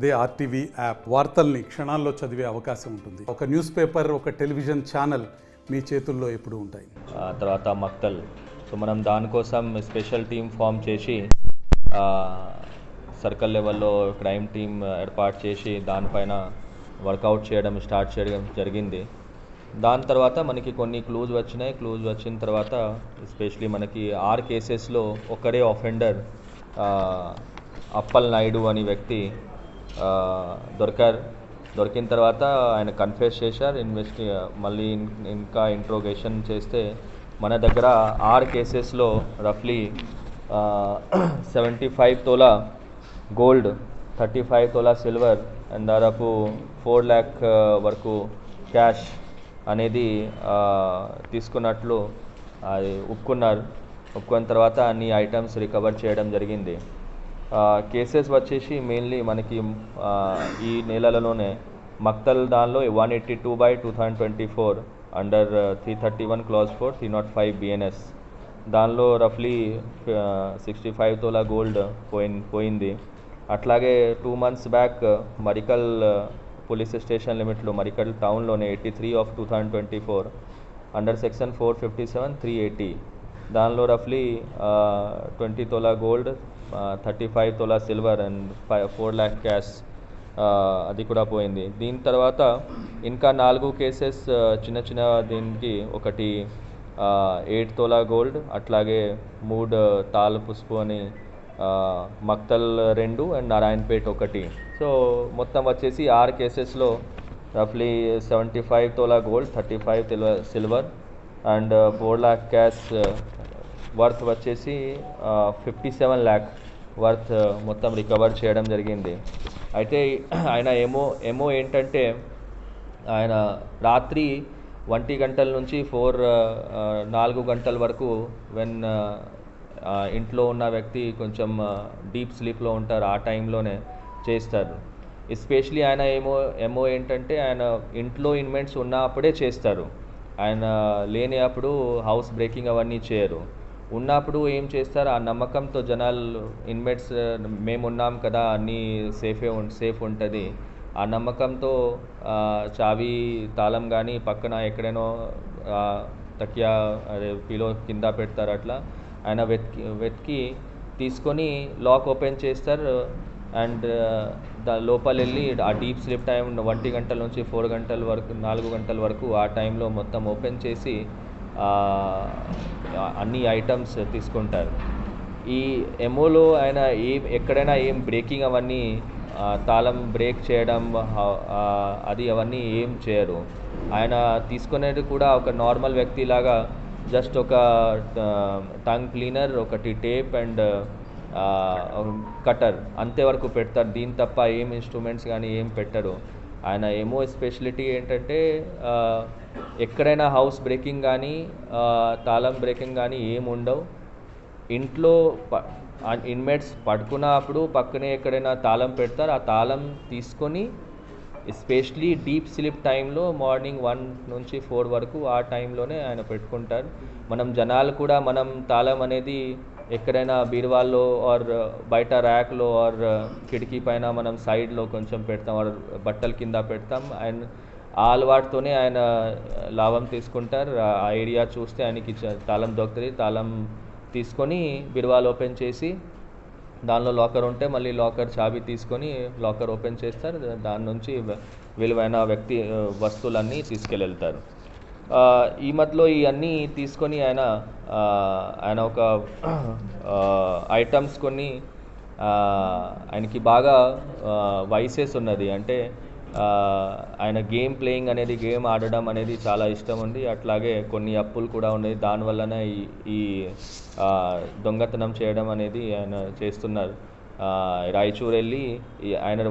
అదే RTV app వార్తల్ని క్షణాల్లో చదివే అవకాశం ఉంటుంది. ఒక న్యూస్ పేపర్, ఒక టెలివిజన్ ఛానల్ మీ చేతుల్లో ఎప్పుడూ ఉంటాయి. తర్వాత మక్తల్. సో మనం దానికోసం స్పెషల్ టీం ఫామ్ చేసి సర్కిల్ లెవెల్లో క్రైమ్ టీం ఏర్పాటు చేసి దానిపైన వర్కౌట్ స్టార్ట్ చేయడం జరిగింది. దాని తర్వాత మనకి కొన్ని క్లూజ్ వచ్చినాయి. క్లూజ్ వచ్చిన తర్వాత ఎస్పెషలీ మనకి 6 కేసెస్లో ఒకరే ఆఫెండర్ అప్పల్ నాయుడు అనే వ్యక్తి దొరికిన తర్వాత ఆయన కన్ఫెస్ చేశారు. మళ్ళీ ఇంకా ఇంట్రోగేషన్ చేస్తే మన దగ్గర 6 కేసెస్లో రఫ్లీ 75 tola gold, 35 tola silver and దాదాపు 4 lakh వరకు క్యాష్ అనేది తీసుకున్నట్లు అది ఒప్పుకున్న తర్వాత అన్ని ఐటమ్స్ రికవర్ చేయడం జరిగింది. కేసెస్ వచ్చేసి మెయిన్లీ మనకి ఈ నెలలలోనే మక్తల్ దానిలో 182/2024 అండర్ 331 clause 4 305 BNS దానిలో రఫ్లీ 65 తోలా గోల్డ్ పోయింది. అట్లాగే 2 months back Marikal police station లిమిట్లో మరికల్ టౌన్లోనే 83/2024 అండర్ సెక్షన్ 457 380 దానిలో రఫ్లీ 20 tola gold, 35 tola silver and 4 lakh cash అది కూడా పోయింది. దీని తర్వాత ఇంకా 4 కేసెస్ చిన్న దీనికి ఒకటి 8 తోలా గోల్డ్, అట్లాగే 3 తాళ పుష్పు అని మక్తల్ 2 అండ్ నారాయణపేట్ 1. సో మొత్తం వచ్చేసి 6 కేసెస్లో రఫ్లీ 75 tola gold, 35 tola silver and 4 lakh cash worth వచ్చేసి 57 lakh వర్త్ మొత్తం రికవర్ చేయడం జరిగింది. అయితే ఆయన ఏమో ఏంటంటే ఆయన రాత్రి 1 గంటల నుంచి 4 గంటల వరకు ఇంట్లో ఉన్న వ్యక్తి కొంచెం డీప్ స్లీప్లో ఉంటారు, ఆ టైంలోనే చేస్తారు. ఎస్పెషలీ ఆయన ఏమో ఏంటంటే ఆయన ఇంట్లో ఇన్వెంట్స్ ఉన్నప్పుడే చేస్తారు. ఆయన లేని అప్పుడు హౌస్ బ్రేకింగ్ అవన్నీ చేయరు. ఉన్నప్పుడు ఏం చేస్తారు, ఆ నమ్మకంతో జనాలు ఇన్వెంట్స్ మేమున్నాం కదా అన్నీ సేఫ్ ఉంటుంది, ఆ నమ్మకంతో చావి తాళం కానీ పక్కన ఎక్కడైనా తకియా పిలో కింద పెడతారు. అట్లా ఆయన వెతికి తీసుకొని లాక్ ఓపెన్ చేస్తారు అండ్ లోపల వెళ్ళి ఆ డీప్ స్లీప్ టైం 1 గంటల నుంచి 4 గంటల వరకు 4 గంటల వరకు ఆ టైంలో మొత్తం ఓపెన్ చేసి అన్ని ఐటమ్స్ తీసుకుంటారు. ఈ ఎమోలో ఆయన ఎక్కడైనా ఏం బ్రేకింగ్ అవన్నీ తాళం బ్రేక్ చేయడం అవన్నీ ఏం చేయరు. ఆయన తీసుకునేది కూడా ఒక నార్మల్ వ్యక్తిలాగా జస్ట్ ఒక టంగ్ క్లీనర్, ఒకటి టేప్ అండ్ కటర్ అంతేవరకు పెడతారు. దీని తప్ప ఏం ఇన్స్ట్రుమెంట్స్ కానీ ఏం పెట్టరు. ఆయన ఏమో స్పెషాలిటీ ఏంటంటే ఎక్కడైనా హౌస్ బ్రేకింగ్ కానీ తాళం బ్రేకింగ్ కానీ ఏమి ఉండవు. ఇంట్లో ఇన్మేట్స్ పడుకున్నప్పుడు పక్కనే ఎక్కడైనా తాళం పెడతారు, ఆ తాళం తీసుకొని ఎస్పెషలీ డీప్ స్లీప్ టైంలో మార్నింగ్ 1 నుంచి 4 వరకు ఆ టైంలోనే ఆయన పెట్టుకుంటారు. మనం జనాలు కూడా మనం తాళం అనేది ఎక్కడైనా బీరువాల్లో ఆర్ బయట ర్యాక్లో ఆర్ కిటికీ పైన మనం సైడ్లో కొంచెం పెడతాం, ఆర్ బట్టల కింద పెడతాం. అండ్ ఆ అలవాటుతోనే ఆయన లాభం తీసుకుంటారు. ఆ ఏరియా చూస్తే ఆయనకి తాళం దొరుకుతుంది. తాళం తీసుకొని బీరువాలు ఓపెన్ చేసి దానిలో లాకర్ ఉంటే మళ్ళీ లాకర్ చాబీ తీసుకొని లాకర్ ఓపెన్ చేస్తారు. దాని నుంచి విలువైన వస్తువులన్నీ తీసుకెళ్తారు. ఈ మధ్యలో ఇవన్నీ తీసుకొని ఆయన ఒక ఐటమ్స్ కొన్ని ఆయనకి బాగా వైసెస్ ఉన్నది. అంటే ఆయన గేమ్ ఆడడం అనేది చాలా ఇష్టం ఉంది. అట్లాగే కొన్ని అప్పులు కూడా ఉన్నాయి. దానివల్లనే ఈ దొంగతనం చేయడం అనేది ఆయన చేస్తున్నారు. రాయచూర్ వెళ్ళి ఆయన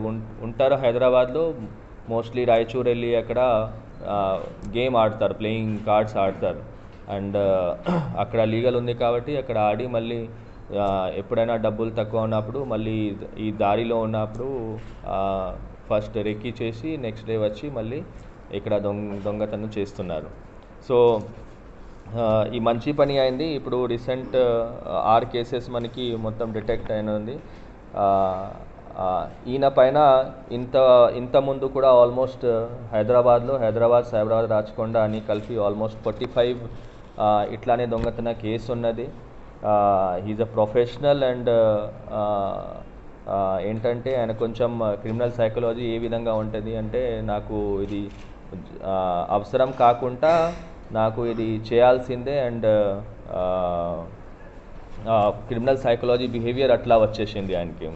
ఉంటారు హైదరాబాద్లో. మోస్ట్లీ రాయచూర్ వెళ్ళి అక్కడ గేమ్ ఆడతారు, ప్లేయింగ్ కార్డ్స్ ఆడతారు. అండ్ అక్కడ లీగల్ ఉంది కాబట్టి అక్కడ ఆడి మళ్ళీ ఎప్పుడైనా డబ్బులు తక్కువ ఉన్నప్పుడు మళ్ళీ ఈ దారిలో ఉన్నప్పుడు ఫస్ట్ రెక్కి చేసి నెక్స్ట్ డే వచ్చి మళ్ళీ ఇక్కడ దొంగతనం చేస్తున్నారు. సో ఈ మంచి పని అయింది. ఇప్పుడు రీసెంట్ 6 కేసెస్ మనకి మొత్తం డిటెక్ట్ అయినది. ఈయన పైన ఇంత ముందు కూడా ఆల్మోస్ట్ హైదరాబాద్ సైబరాబాద్ రాచకొండ అని కలిపి ఆల్మోస్ట్ 45 ఇట్లానే దొంగతన కేసు ఉన్నది. హీజ్ అ ప్రొఫెషనల్ అండ్ ఏంటంటే ఆయన కొంచెం క్రిమినల్ సైకాలజీ ఏ విధంగా ఉంటుంది అంటే నాకు ఇది అవసరం కాకుండా నాకు ఇది చేయాల్సిందే అండ్ క్రిమినల్ సైకాలజీ బిహేవియర్ అట్లా వచ్చేసింది ఆయనకి.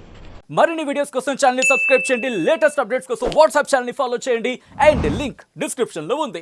మరిన్ని వీడియోస్ కోసం ఛానల్ ని సబ్స్క్రైబ్ చేయండి, లేటెస్ట్ అప్డేట్స్ కోసం వాట్సాప్ ఛానల్ ని ఫాలో చేయండి అండ్ లింక్ డిస్క్రిప్షన్ లో ఉంది.